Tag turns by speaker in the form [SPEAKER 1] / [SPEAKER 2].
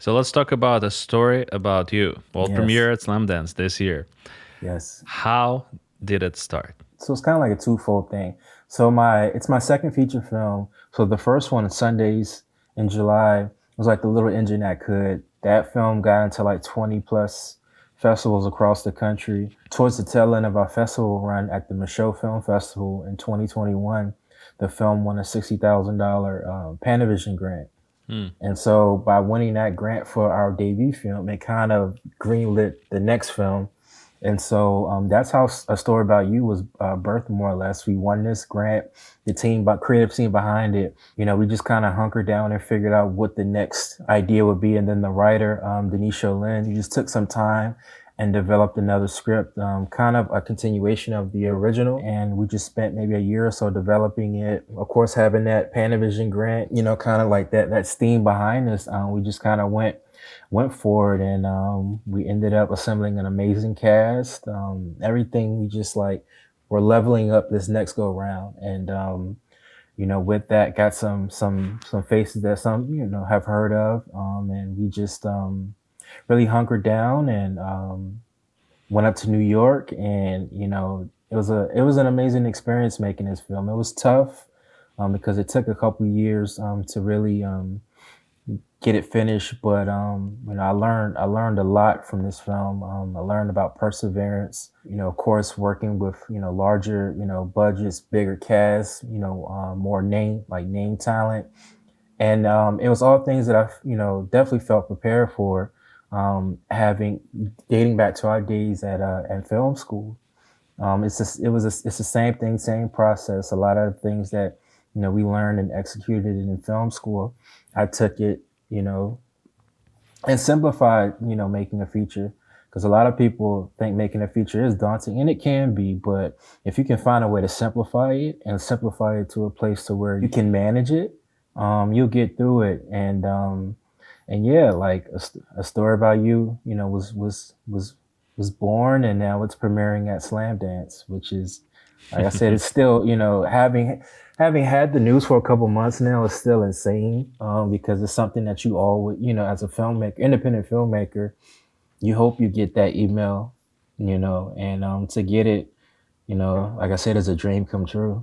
[SPEAKER 1] So let's talk about a story about you. World
[SPEAKER 2] Yes,
[SPEAKER 1] premiere at Slamdance this year.
[SPEAKER 2] yes.
[SPEAKER 1] How did it start?
[SPEAKER 2] So it's kind of like a twofold thing. So it's my second feature film. So the first one, Sundays in July, was like the little engine that could. That film got into like 20 plus festivals across the country. Towards the tail end of our festival run at the Michaud Film Festival in 2021, the film won a $60,000 Panavision grant.
[SPEAKER 1] Hmm.
[SPEAKER 2] And so by winning that grant for our debut film, it kind of greenlit the next film. And so that's how A Story About You was birthed, more or less. We won this grant, the team, but creative team behind it. We just kind of hunkered down and figured out what the next idea would be. And then the writer, Denise Cholin, he just took some time and developed another script, kind of a continuation of the original. And we just spent maybe a year or so developing it. Of course, having that Panavision grant, kind of like that steam behind us. We just kind of went forward, and we ended up assembling an amazing cast. Everything we just like we're leveling up this next go round, and with that got some faces that some have heard of, and we just really hunkered down and went up to New York, and it was an amazing experience making this film. It was tough because it took a couple years to really get it finished. But I learned a lot from this film. I learned about perseverance. Of course, working with larger budgets, bigger casts. More name talent, and it was all things that I definitely felt prepared for. Having dating back to our days at film school. It's the same thing, same process. A lot of the things that we learned and executed in film school, I took it, you know, and simplified, making a feature. Because a lot of people think making a feature is daunting, and it can be. But if you can find a way to simplify it and simplify it to a place to where you can manage it, you'll get through it. And yeah, like A Story About You, was born, and now it's premiering at Slamdance, which is, like I said, it's still, having had the news for a couple months now, is still insane, because it's something that you always, as a filmmaker, independent filmmaker, you hope you get that email, and to get it, like I said, is a dream come true.